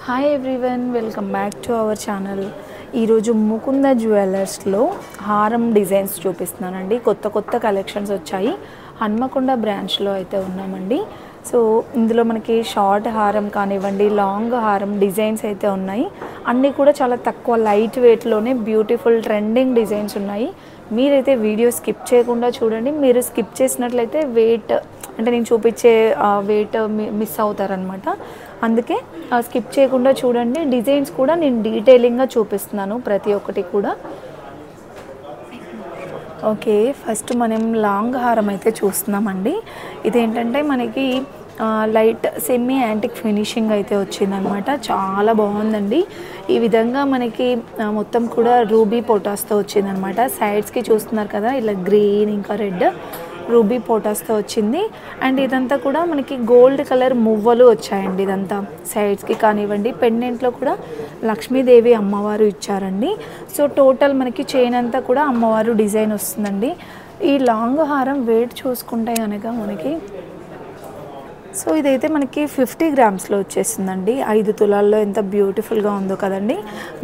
Hi everyone, welcome back to our channel. ఈరోజు ముకుంద జ్యువెలర్స్లో హారం designs చూపిస్తున్నానండి. కొత్త కలెక్షన్స్ వచ్చాయి. హన్మకొండ బ్రాంచ్లో అయితే ఉన్నామండి. సో ఇందులో మనకి షార్ట్ హారం కానివ్వండి, లాంగ్ హారం డిజైన్స్ అయితే ఉన్నాయి. అన్నీ కూడా చాలా తక్కువ లైట్ వెయిట్లోనే బ్యూటిఫుల్ ట్రెండింగ్ డిజైన్స్ ఉన్నాయి. మీరైతే వీడియో స్కిప్ చేయకుండా చూడండి. మీరు స్కిప్ చేసినట్లయితే వెయిట్ అంటే నేను చూపించే వెయిట్ మిస్ అవుతారనమాట. అందుకే స్కిప్ చేయకుండా చూడండి. డిజైన్స్ కూడా నేను డీటెయిలింగ్గా చూపిస్తున్నాను ప్రతి ఒక్కటి కూడా. ఓకే, ఫస్ట్ మనం లాంగ్ హారం అయితే చూస్తున్నామండి. ఇదేంటంటే మనకి లైట్ సెమీ యాంటిక్ ఫినిషింగ్ అయితే వచ్చిందనమాట. చాలా బాగుందండి. ఈ విధంగా మనకి మొత్తం కూడా రూబీ పోటాస్తో వచ్చిందనమాట. సైడ్స్కి చూస్తున్నారు కదా, ఇలా గ్రీన్ ఇంకా రెడ్ రూబీ పోటాస్తో వచ్చింది. అండ్ ఇదంతా కూడా మనకి గోల్డ్ కలర్ మువ్వలు వచ్చాయండి. ఇదంతా సైడ్స్కి కానివ్వండి, పెండెంట్లో కూడా లక్ష్మీదేవి అమ్మవారు ఇచ్చారండి. సో టోటల్ మనకి చైన్ అంతా కూడా అమ్మవారు డిజైన్ వస్తుందండి. ఈ లాంగ్ హారం వెయిట్ చూసుకుంటే కనుక మనకి సో ఇదైతే మనకి 50 గ్రామ్స్లో వచ్చేస్తుందండి. 5 తులాల్లో ఎంత బ్యూటిఫుల్గా ఉందో కదండి.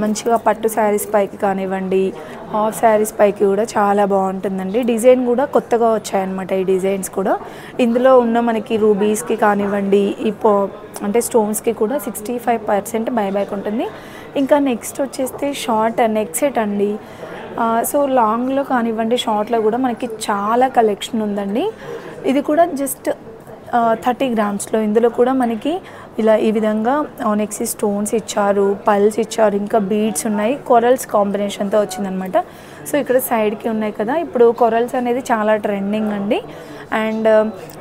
మంచిగా పట్టు శారీస్ పైకి కానివ్వండి, హాఫ్ శారీస్ పైకి కూడా చాలా బాగుంటుందండి. డిజైన్ కూడా కొత్తగా వచ్చాయన్నమాట. ఈ డిజైన్స్ కూడా ఇందులో ఉన్న మనకి రూబీస్కి కానివ్వండి, ఈ అంటే స్టోన్స్కి కూడా 65% బైబ్యాక్ ఉంటుంది. ఇంకా నెక్స్ట్ వచ్చేస్తే షార్ట్ నెక్ సెట్ అండి. సో లాంగ్లో కానివ్వండి, షార్ట్లో కూడా మనకి చాలా కలెక్షన్ ఉందండి. ఇది కూడా జస్ట్ 30 గ్రామ్స్లో. ఇందులో కూడా మనకి ఇలా ఈ విధంగా ఆనెక్సీ స్టోన్స్ ఇచ్చారు, పల్స్ ఇచ్చారు, ఇంకా బీడ్స్ ఉన్నాయి. కొరల్స్ కాంబినేషన్తో వచ్చిందనమాట. సో ఇక్కడ సైడ్కి ఉన్నాయి కదా, ఇప్పుడు కొరల్స్ అనేది చాలా ట్రెండింగ్ అండి. అండ్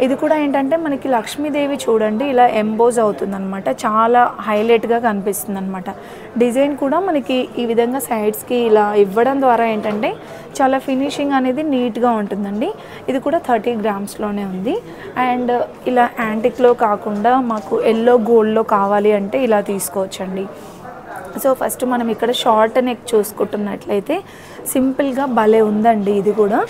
ఇది కూడా ఏంటంటే మనకి లక్ష్మీదేవి చూడండి ఇలా ఎంబోజ్ అవుతుందన్నమాట. చాలా హైలైట్గా కనిపిస్తుంది అనమాట. డిజైన్ కూడా మనకి ఈ విధంగా సైడ్స్కి ఇలా ఇవ్వడం ద్వారా ఏంటంటే చాలా ఫినిషింగ్ అనేది నీట్గా ఉంటుందండి. ఇది కూడా 30 గ్రామ్స్లోనే ఉంది. అండ్ ఇలా యాంటిక్లో కాకుండా మాకు ఎల్లో గోల్డ్లో కావాలి అంటే ఇలా తీసుకోవచ్చండి. సో ఫస్ట్ మనం ఇక్కడ షార్ట్ నెక్ చూసుకుంటున్నట్లయితే సింపుల్గా భలే ఉందండి. ఇది కూడా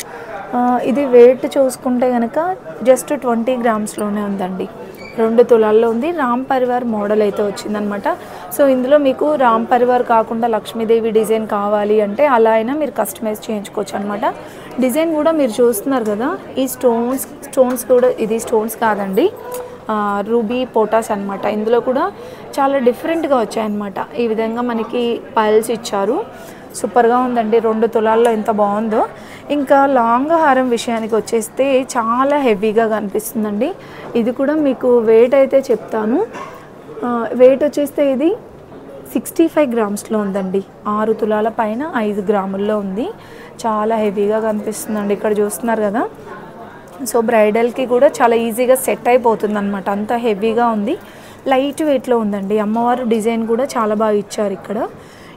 ఇది వెయిట్ చూసుకుంటే కనుక జస్ట్ 20 గ్రామ్స్లోనే ఉందండి. 2 తులాల్లో ఉంది. రామ్ పరివార్ మోడల్ అయితే వచ్చిందనమాట. సో ఇందులో మీకు రామ్ పరివార్ కాకుండా లక్ష్మీదేవి డిజైన్ కావాలి అంటే అలా అయినా మీరు కస్టమైజ్ చేయించుకోవచ్చు అనమాట. డిజైన్ కూడా మీరు చూస్తున్నారు కదా, ఈ స్టోన్స్ కూడా ఇది స్టోన్స్ కాదండి, రూబీ పోటాస్ అనమాట. ఇందులో కూడా చాలా డిఫరెంట్గా వచ్చాయన్నమాట. ఈ విధంగా మనకి పైల్స్ ఇచ్చారు. సూపర్గా ఉందండి. 2 తులాల్లో ఎంత బాగుందో. ఇంకా లాంగ్ హారం విషయానికి వచ్చేస్తే చాలా హెవీగా కనిపిస్తుందండి. ఇది కూడా మీకు వెయిట్ అయితే చెప్తాను. వెయిట్ వచ్చేస్తే ఇది 65 గ్రామ్స్లో ఉందండి. 6 తులాల పైన 5 గ్రాముల్లో ఉంది. చాలా హెవీగా కనిపిస్తుందండి. ఇక్కడ చూస్తున్నారు కదా. సో బ్రైడల్కి కూడా చాలా ఈజీగా సెట్ అయిపోతుంది అనమాట. అంత హెవీగా ఉంది. లైట్ వెయిట్లో ఉందండి. అమ్మవారు డిజైన్ కూడా చాలా బాగా ఇచ్చారు ఇక్కడ.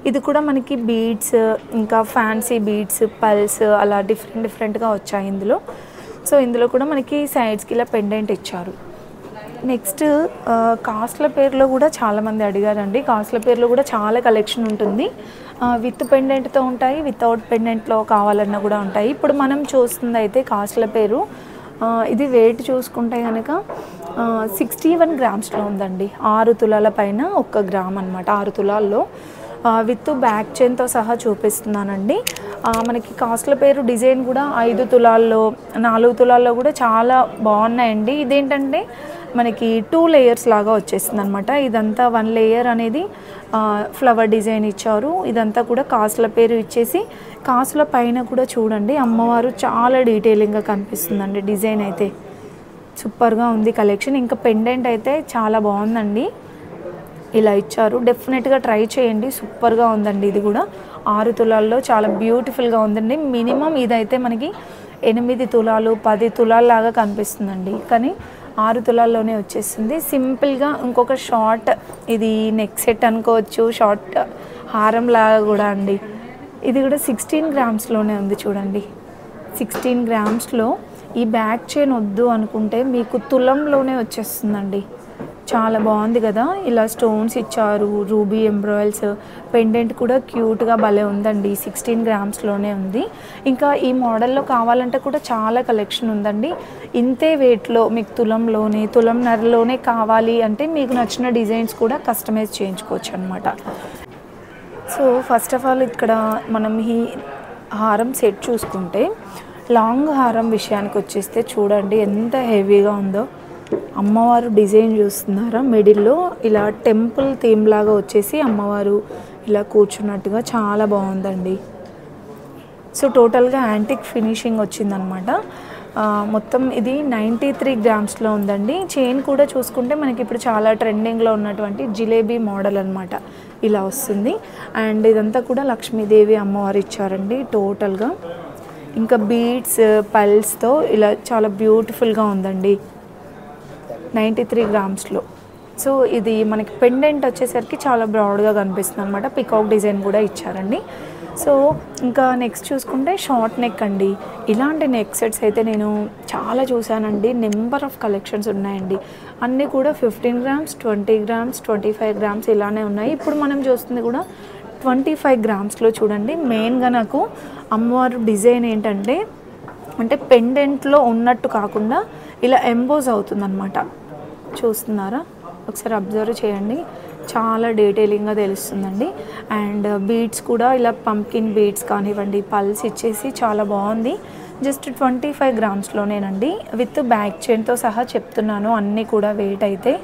ఇది కూడా మనకి బీడ్స్, ఇంకా ఫ్యాన్సీ బీడ్స్, పల్స్ అలా డిఫరెంట్గా వచ్చాయి ఇందులో. సో ఇందులో కూడా మనకి సైడ్స్కి ఇలా పెండెంట్ ఇచ్చారు. నెక్స్ట్ కాస్ట్ల పేర్లో కూడా చాలామంది అడిగారండి. కాస్ట్ల పేర్లో కూడా చాలా కలెక్షన్ ఉంటుంది. విత్ పెండెంట్తో ఉంటాయి, వితౌట్ పెండెంట్లో కావాలన్నా కూడా ఉంటాయి. ఇప్పుడు మనం చూస్తుంది అయితే కాస్ట్ల పేరు. ఇది వెయిట్ చూసుకుంటే కనుక 61 గ్రామ్స్లో ఉందండి. 6 తులాల పైన 1 గ్రామ్ అనమాట. 6 తులాల్లో విత్ బ్యాక్ చైన్తో సహా చూపిస్తున్నానండి. మనకి కాస్ట్ల పేరు డిజైన్ కూడా 5 తులాల్లో 4 తులాల్లో కూడా చాలా బాగున్నాయండి. ఇదేంటంటే మనకి 2 లేయర్స్ లాగా వచ్చేస్తుంది అనమాట. ఇదంతా 1 లేయర్ అనేది ఫ్లవర్ డిజైన్ ఇచ్చారు. ఇదంతా కూడా కాస్ట్ల పేరు ఇచ్చేసి కాస్ట్ల పైన కూడా చూడండి అమ్మవారు చాలా డీటెయిలింగ్గా కనిపిస్తుందండి. డిజైన్ అయితే సూపర్గా ఉంది కలెక్షన్. ఇంకా పెండెంట్ అయితే చాలా బాగుందండి. ఇలా ఇచ్చారు. డెఫినెట్గా ట్రై చేయండి. సూపర్గా ఉందండి. ఇది కూడా 6 తులాల్లో చాలా బ్యూటిఫుల్గా ఉందండి. మినిమం ఇదైతే మనకి 8 తులాలు 10 తులాల లాగా కనిపిస్తుందండి. కానీ 6 తులాల్లోనే వచ్చేస్తుంది. సింపుల్గా ఇంకొక షార్ట్, ఇది నెక్ సెట్ అనుకోవచ్చు, షార్ట్ హారం లాగా కూడా అండి. ఇది కూడా 16 గ్రామ్స్లోనే ఉంది చూడండి. 16 గ్రామ్స్లో ఈ బ్యాక్ చైన్ వద్దు అనుకుంటే మీకు తులంలోనే వచ్చేస్తుందండి. చాలా బాగుంది కదా. ఇలా స్టోన్స్ ఇచ్చారు, రూబీ ఎంబ్రాయిల్స్, పెండెంట్ కూడా క్యూట్గా భలే ఉందండి. 16 గ్రామ్స్లోనే ఉంది. ఇంకా ఈ మోడల్లో కావాలంటే కూడా చాలా కలెక్షన్ ఉందండి. ఇంతే వెయిట్లో మీకు తులంన్నరలోనే కావాలి అంటే మీకు నచ్చిన డిజైన్స్ కూడా కస్టమైజ్ చేయించుకోవచ్చు అనమాట. సో ఫస్ట్ ఆఫ్ ఆల్ ఇక్కడ మనం ఈ హారం సెట్ చూసుకుంటే, లాంగ్ హారం విషయానికి వచ్చేస్తే చూడండి ఎంత హెవీగా ఉందో. అమ్మవారు డిజైన్ చూస్తున్నారా, మిడిల్లో ఇలా టెంపుల్ థీమ్ లాగా వచ్చేసి అమ్మవారు ఇలా కూర్చున్నట్టుగా చాలా బాగుందండి. సో టోటల్గా యాంటిక్ ఫినిషింగ్ వచ్చిందనమాట. మొత్తం ఇది 93 గ్రామ్స్లో ఉందండి. చైన్ కూడా చూసుకుంటే మనకి ఇప్పుడు చాలా ట్రెండింగ్లో ఉన్నటువంటి జిలేబీ మోడల్ అనమాట, ఇలా వస్తుంది. అండ్ ఇదంతా కూడా లక్ష్మీదేవి అమ్మవారు ఇచ్చారండి టోటల్గా. ఇంకా బీడ్స్ పల్స్తో ఇలా చాలా బ్యూటిఫుల్గా ఉందండి 93 గ్రామ్స్లో. సో ఇది మనకి పెండెంట్ వచ్చేసరికి చాలా బ్రాడ్గా కనిపిస్తుంది అనమాట. పికాక్ డిజైన్ కూడా ఇచ్చారండి. సో ఇంకా నెక్స్ట్ చూసుకుంటే షార్ట్ నెక్ అండి. ఇలాంటి నెక్ సెట్స్ అయితే నేను చాలా చూశానండి. నెంబర్ ఆఫ్ కలెక్షన్స్ ఉన్నాయండి. అన్నీ కూడా 15 గ్రామ్స్, 20 గ్రామ్స్, 25 గ్రామ్స్ ఇలానే ఉన్నాయి. ఇప్పుడు మనం చూస్తుంది కూడా 25 గ్రామ్స్లో చూడండి. మెయిన్గా నాకు అమ్మవారు డిజైన్ ఏంటంటే, అంటే పెండెంట్లో ఉన్నట్టు కాకుండా ఇలా ఎంబోజ్ అవుతుందన్నమాట. చూస్తున్నారా, ఒకసారి అబ్జర్వ్ చేయండి, చాలా డీటెయిలింగ్గా తెలుస్తుందండి. అండ్ బీడ్స్ కూడా ఇలా పంకిన్ బీడ్స్ కానివ్వండి, పల్స్ ఇచ్చేసి చాలా బాగుంది. జస్ట్ 25 గ్రామ్స్లోనేనండి, విత్ బ్యాక్ చైన్తో సహా చెప్తున్నాను, అన్నీ కూడా వెయిట్ అయితే.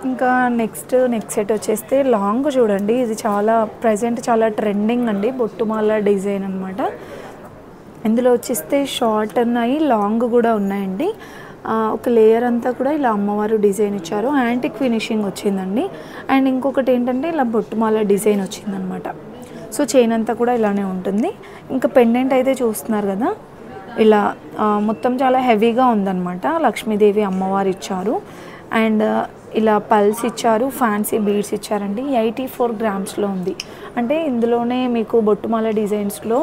ఇంకా నెక్స్ట్ నెక్ సెట్ వచ్చేస్తే లాంగ్ చూడండి. ఇది చాలా ప్రజెంట్ చాలా ట్రెండింగ్ అండి, బొట్టుమాల డిజైన్ అనమాట. ఇందులో వచ్చేస్తే షార్ట్ ఉన్నాయి, లాంగ్ కూడా ఉన్నాయండి. ఒక లేయర్ అంతా కూడా ఇలా అమ్మవారు డిజైన్ ఇచ్చారు, యాంటిక్ ఫినిషింగ్ వచ్చిందండి. అండ్ ఇంకొకటి ఏంటంటే ఇలా బొట్టుమాల డిజైన్ వచ్చిందనమాట. సో చైన్ అంతా కూడా ఇలానే ఉంటుంది. ఇంకా పెండెంట్ అయితే చూస్తున్నారు కదా, ఇలా మొత్తం చాలా హెవీగా ఉందన్నమాట. లక్ష్మీదేవి అమ్మవారు ఇచ్చారు. అండ్ ఇలా పల్స్ ఇచ్చారు, ఫ్యాన్సీ బీడ్స్ ఇచ్చారండి. 84 గ్రామ్స్లో ఉంది. అంటే ఇందులోనే మీకు బొట్టుమాల డిజైన్స్లో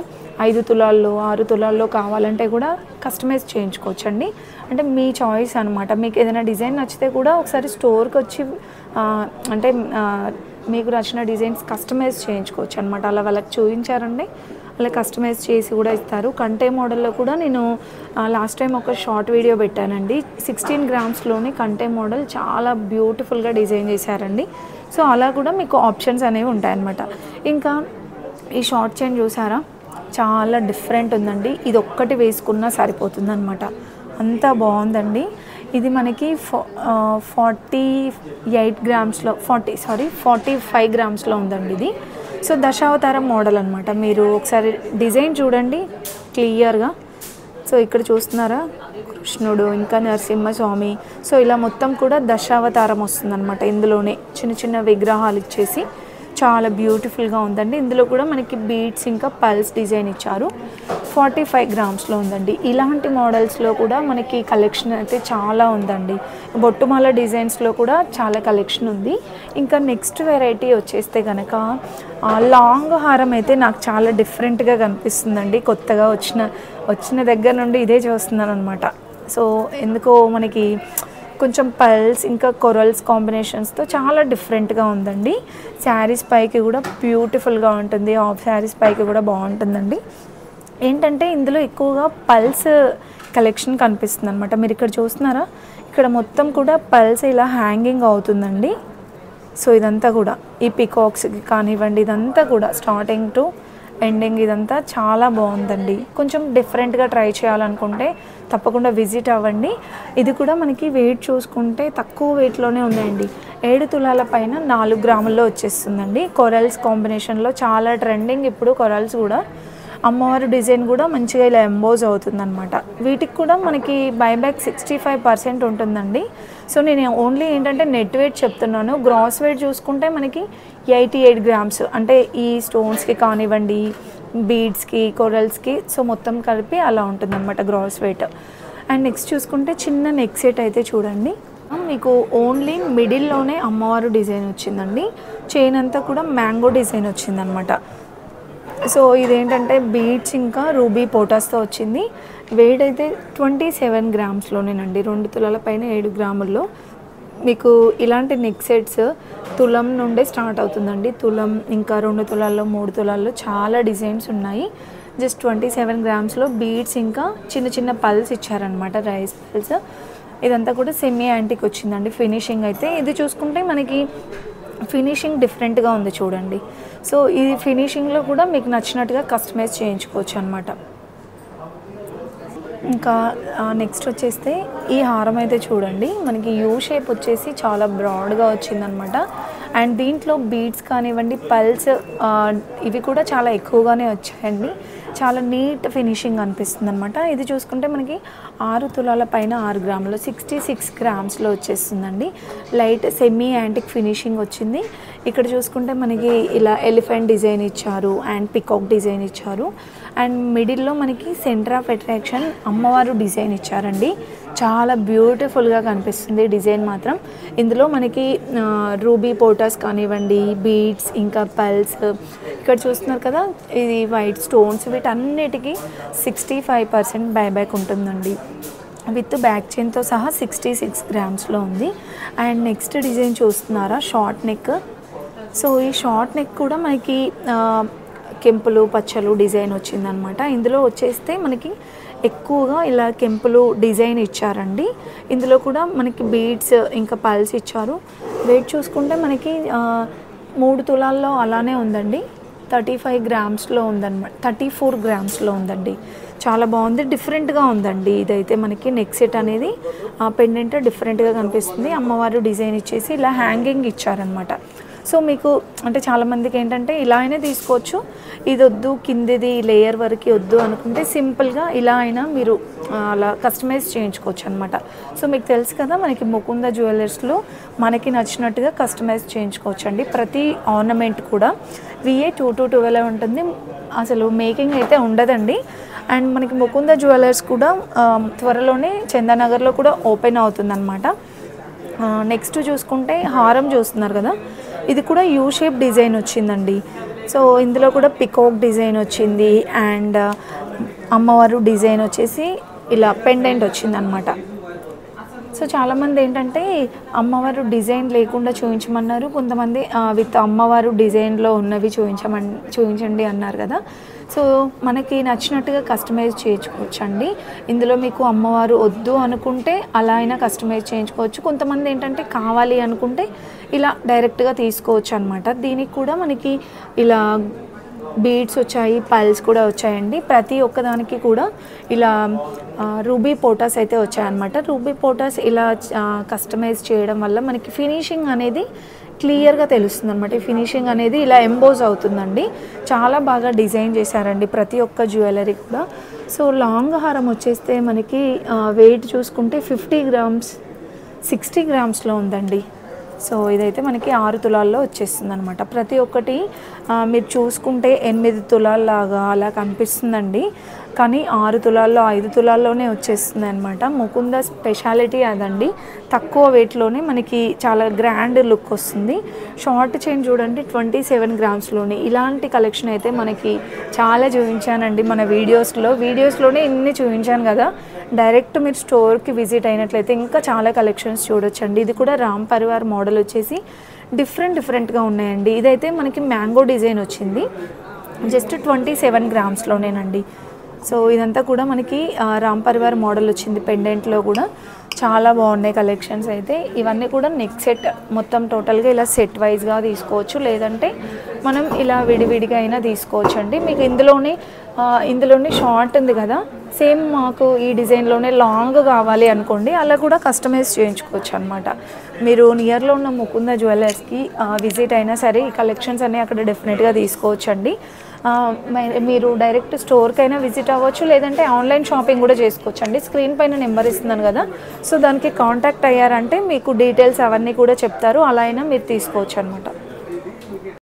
5 తులాల్లో 6 తులాల్లో కావాలంటే కూడా కస్టమైజ్ చేయించుకోవచ్చండి. అంటే మీ చాయిస్ అనమాట. మీకు ఏదైనా డిజైన్ నచ్చితే కూడా ఒకసారి స్టోర్కి వచ్చి అంటే మీకు నచ్చిన డిజైన్స్ కస్టమైజ్ చేయించుకోవచ్చు అనమాట. అలా వాళ్ళకి చూపించారండి, అలా కస్టమైజ్ చేసి కూడా ఇస్తారు. కంటే మోడల్లో కూడా నేను లాస్ట్ టైం ఒక షార్ట్ వీడియో పెట్టానండి. 16 గ్రామ్స్లోని కంటే మోడల్ చాలా బ్యూటిఫుల్గా డిజైన్ చేశారండి. సో అలా కూడా మీకు ఆప్షన్స్ అనేవి ఉంటాయన్నమాట. ఇంకా ఈ షార్ట్ చైన్ చూసారా, చాలా డిఫరెంట్ ఉందండి. ఇది ఒక్కటి వేసుకున్నా సరిపోతుందన్నమాట, అంతా బాగుందండి. ఇది మనకి 48 గ్రామ్స్లో 45 గ్రామ్స్లో ఉందండి ఇది. సో దశావతారం మోడల్ అనమాట. మీరు ఒకసారి డిజైన్ చూడండి క్లియర్గా. సో ఇక్కడ చూస్తున్నారా, కృష్ణుడు ఇంకా నరసింహస్వామి. సో ఇలా మొత్తం కూడా దశావతారం వస్తుందన్నమాట. ఇందులోనే చిన్న చిన్న విగ్రహాలు ఇచ్చేసి చాలా బ్యూటిఫుల్గా ఉందండి. ఇందులో కూడా మనకి బీడ్స్ ఇంకా పల్స్ డిజైన్ ఇచ్చారు. 45 గ్రామ్స్లో ఉందండి. ఇలాంటి మోడల్స్లో కూడా మనకి కలెక్షన్ అయితే చాలా ఉందండి. బొట్టుమాల డిజైన్స్లో కూడా చాలా కలెక్షన్ ఉంది. ఇంకా నెక్స్ట్ వెరైటీ వచ్చేస్తే కనుక లాంగ్ హారం అయితే నాకు చాలా డిఫరెంట్గా కనిపిస్తుందండి. కొత్తగా వచ్చిన దగ్గర నుండి ఇదే చూస్తున్నాను అనమాట. సో ఎందుకో మనకి కొంచెం పల్స్ ఇంకా కొరల్స్ కాంబినేషన్స్తో చాలా డిఫరెంట్గా ఉందండి. శారీస్ పైకి కూడా బ్యూటిఫుల్గా ఉంటుంది, ఆఫ్ శారీస్ పైకి కూడా బాగుంటుందండి. ఏంటంటే ఇందులో ఎక్కువగా పల్స్ కలెక్షన్ కనిపిస్తుంది అనమాట. మీరు ఇక్కడ చూస్తున్నారా, ఇక్కడ మొత్తం కూడా పల్స్ ఇలా హ్యాంగింగ్ అవుతుందండి. సో ఇదంతా కూడా ఈ పికాక్స్కి కానివ్వండి, ఇదంతా కూడా స్టార్టింగ్ టు ఎండింగ్ ఇదంతా చాలా బాగుందండి. కొంచెం డిఫరెంట్గా ట్రై చేయాలనుకుంటే తప్పకుండా విజిట్ అవ్వండి. ఇది కూడా మనకి వెయిట్ చూసుకుంటే తక్కువ వెయిట్లోనే ఉందండి. 7 తులాల పైన 4 గ్రాముల్లో వచ్చేస్తుందండి. కొరల్స్ కాంబినేషన్లో చాలా ట్రెండింగ్ ఇప్పుడు కొరల్స్ కూడా. అమ్మవారి డిజైన్ కూడా మంచిగా ఇలా ఎంబోజ్ అవుతుందన్నమాట. వీటికి కూడా మనకి బైబ్యాక్ 65% ఉంటుందండి. సో నేను ఓన్లీ ఏంటంటే నెట్ వెయిట్ చెప్తున్నాను. గ్రాస్ వెయిట్ చూసుకుంటే మనకి 88 గ్రామ్స్, అంటే ఈ స్టోన్స్కి కానివ్వండి, బీడ్స్కి, కొరల్స్కి, సో మొత్తం కలిపి అలా ఉంటుందన్నమాట గ్రాస్ వెయిట్. అండ్ నెక్స్ట్ చూసుకుంటే చిన్న నెక్ సెట్ అయితే చూడండి, మీకు ఓన్లీ మిడిల్లోనే అమ్మవారు డిజైన్ వచ్చిందండి. చైన్ అంతా కూడా మ్యాంగో డిజైన్ వచ్చిందనమాట. సో ఇదేంటంటే బీడ్స్ ఇంకా రూబీ పోటాస్తో వచ్చింది. వెయిట్ అయితే 27 గ్రామ్స్లోనేనండి. 2 తులాల పైన 7 గ్రాముల్లో మీకు ఇలాంటి నెక్ సెట్స్ తులం నుండే స్టార్ట్ అవుతుందండి. తులం, ఇంకా 2 తులాల్లో, 3 తులాల్లో చాలా డిజైన్స్ ఉన్నాయి. జస్ట్ 27 గ్రామ్స్లో బీడ్స్ ఇంకా చిన్న చిన్న పల్స్ ఇచ్చారనమాట, రైస్ పల్స్. ఇదంతా కూడా సెమీ యాంటిక్ వచ్చిందండి ఫినిషింగ్ అయితే. ఇది చూసుకుంటే మనకి ఫినిషింగ్ డిఫరెంట్గా ఉంది చూడండి. సో ఈ ఫినిషింగ్లో కూడా మీకు నచ్చినట్టుగా కస్టమైజ్ చేయించుకోవచ్చు అనమాట. ఇంకా నెక్స్ట్ వచ్చేస్తే ఈ హారం అయితే చూడండి, మనకి యూ షేప్ వచ్చేసి చాలా బ్రాడ్గా వచ్చిందనమాట. అండ్ దీంట్లో బీడ్స్ కానివ్వండి, పల్స్ ఇవి కూడా చాలా ఎక్కువగానే వచ్చాయండి. చాలా నీట్ ఫినిషింగ్ అనిపిస్తుంది అనమాట. ఇది చూసుకుంటే మనకి 6 తులాల పైన 6 గ్రాములు 66 గ్రామ్స్లో వచ్చేస్తుందండి. లైట్ సెమీ యాంటిక్ ఫినిషింగ్ వచ్చింది. ఇక్కడ చూసుకుంటే మనకి ఇలా ఎలిఫెంట్ డిజైన్ ఇచ్చారు అండ్ పికాక్ డిజైన్ ఇచ్చారు. అండ్ మిడిల్లో మనకి సెంటర్ ఆఫ్ అట్రాక్షన్ అమ్మవారు డిజైన్ ఇచ్చారండి. చాలా బ్యూటిఫుల్గా కనిపిస్తుంది డిజైన్ మాత్రం. ఇందులో మనకి రూబీ పోటాస్ కానివ్వండి, బీడ్స్, ఇంకా పల్స్, ఇక్కడ చూస్తున్నారు కదా ఇది వైట్ స్టోన్స్, వీటన్నిటికీ 65% బైబ్యాక్ ఉంటుందండి. విత్ బ్యాక్ చైన్తో సహా 66 గ్రామ్స్లో ఉంది. అండ్ నెక్స్ట్ డిజైన్ చూస్తున్నారా, షార్ట్ నెక్. సో ఈ షార్ట్ నెక్ కూడా మనకి కెంపులు పచ్చలు డిజైన్ వచ్చిందనమాట. ఇందులో వచ్చేస్తే మనకి ఎక్కువగా ఇలా కెంపులు డిజైన్ ఇచ్చారండి. ఇందులో కూడా మనకి బీడ్స్ ఇంకా పల్స్ ఇచ్చారు. వెయిట్ చూసుకుంటే మనకి 3 తులాల్లో అలానే ఉందండి. 35 గ్రామ్స్లో ఉందన్నమాట, 34 గ్రామ్స్లో ఉందండి. చాలా బాగుంది, డిఫరెంట్గా ఉందండి. ఇదైతే మనకి నెక్ సెట్ అనేది పెండెంట్ డిఫరెంట్గా కనిపిస్తుంది. అమ్మవారు డిజైన్ ఇచ్చేసి ఇలా హ్యాంగింగ్ ఇచ్చారనమాట. సో మీకు అంటే చాలామందికి ఏంటంటే ఇలా అయినా తీసుకోవచ్చు, ఇది వద్దు కిందిది లేయర్ వరకు వద్దు అనుకుంటే సింపుల్గా ఇలా అయినా మీరు అలా కస్టమైజ్ చేయించుకోవచ్చు అనమాట. సో మీకు తెలుసు కదా మనకి ముకుంద జ్యువెలర్స్లో మనకి నచ్చినట్టుగా కస్టమైజ్ చేయించుకోవచ్చు అండి. ప్రతి ఆర్నమెంట్ కూడా VA 2 to 12 ఉంటుంది, అసలు మేకింగ్ అయితే ఉండదండి. అండ్ మనకి ముకుంద జ్యువెలర్స్ కూడా త్వరలోనే చందానగర్లో కూడా ఓపెన్ అవుతుందన్నమాట. నెక్స్ట్ చూసుకుంటే హారం చూస్తున్నారు కదా, ఇది కూడా యూ షేప్ డిజైన్ వచ్చిందండి. సో ఇందులో కూడా పికాక్ డిజైన్ వచ్చింది అండ్ అమ్మవారు డిజైన్ వచ్చేసి ఇలా పెండెంట్ వచ్చిందనమాట. సో చాలామంది ఏంటంటే అమ్మవారు డిజైన్ లేకుండా చూపించమన్నారు, కొంతమంది విత్ అమ్మవారు డిజైన్లో ఉన్నవి చూపించండి అన్నారు కదా. సో మనకి నచ్చినట్టుగా కస్టమైజ్ చేయించుకోవచ్చండి. ఇందులో మీకు అమ్మవారు వద్దు అనుకుంటే అలా అయినా కస్టమైజ్ చేయించుకోవచ్చు. కొంతమంది ఏంటంటే కావాలి అనుకుంటే ఇలా డైరెక్ట్గా తీసుకోవచ్చు అనమాట. దీనికి కూడా మనకి ఇలా బీడ్స్ వచ్చాయి, పల్స్ కూడా వచ్చాయండి. ప్రతి ఒక్కదానికి కూడా ఇలా రూబీ పోటాస్ అయితే వచ్చాయన్నమాట. రూబీ పోటాస్ ఇలా కస్టమైజ్ చేయడం వల్ల మనకి ఫినిషింగ్ అనేది క్లియర్గా తెలుస్తుంది అనమాట. ఈ ఫినిషింగ్ అనేది ఇలా ఎంబోజ్ అవుతుందండి. చాలా బాగా డిజైన్ చేశారండి ప్రతి ఒక్క జ్యువెలరీ కూడా. సో లాంగ్ హారం వచ్చేస్తే మనకి వెయిట్ చూసుకుంటే 50 గ్రామ్స్ 60 గ్రామ్స్లో ఉందండి. సో ఇదైతే మనకి 6 తులాల్లో వచ్చేస్తుంది అనమాట. ప్రతి ఒక్కటి మీరు చూసుకుంటే 8 తులాల్లాగా అలా కనిపిస్తుందండి, కానీ 6 తులాల్లో 5 తులాల్లోనే వచ్చేస్తుంది అనమాట. ముకుంద స్పెషాలిటీ అదండి, తక్కువ వెయిట్లోనే మనకి చాలా గ్రాండ్ లుక్ వస్తుంది. షార్ట్ చైన్ చూడండి 27 గ్రామ్స్లోనే. ఇలాంటి కలెక్షన్ అయితే మనకి చాలా చూపించానండి మన వీడియోస్లోనే ఇన్ని చూపించాను కదా. డైరెక్ట్ మీరు స్టోర్కి విజిట్ అయినట్లయితే ఇంకా చాలా కలెక్షన్స్ చూడొచ్చండి. ఇది కూడా రామ్ పరివార్ మోడల్ వచ్చేసి డిఫరెంట్గా ఉన్నాయండి. ఇదైతే మనకి మ్యాంగో డిజైన్ వచ్చింది, జస్ట్ 27 గ్రామ్స్లోనేనండి. సో ఇదంతా కూడా మనకి రామ్ పరివార్ మోడల్ వచ్చింది. పెండెంట్లో కూడా చాలా బాగున్నాయి కలెక్షన్స్ అయితే. ఇవన్నీ కూడా నెక్ సెట్ మొత్తం టోటల్గా ఇలా సెట్ వైజ్గా తీసుకోవచ్చు, లేదంటే మనం ఇలా విడివిడిగా అయినా తీసుకోవచ్చు అండి. మీకు ఇందులోనే షార్ట్ ఉంది కదా, సేమ్ మాకు ఈ డిజైన్లోనే లాంగ్ కావాలి అనుకోండి, అలా కూడా కస్టమైజ్ చేయించుకోవచ్చు అనమాట. మీరు నియర్లో ఉన్న ముకుంద జ్యువెలర్స్కి విజిట్ అయినా సరే ఈ కలెక్షన్స్ అన్నీ అక్కడ డెఫినెట్గా తీసుకోవచ్చు అండి. మీరు డైరెక్ట్ స్టోర్కైనా విజిట్ అవ్వచ్చు, లేదంటే ఆన్లైన్ షాపింగ్ కూడా చేసుకోవచ్చు అండి. స్క్రీన్ పైన నెంబర్ ఇస్తున్నాను కదా, సో దానికి కాంటాక్ట్ అయ్యారంటే మీకు డీటెయిల్స్ అవన్నీ కూడా చెప్తారు, అలా అయినా మీరు తీసుకోవచ్చు అనమాట.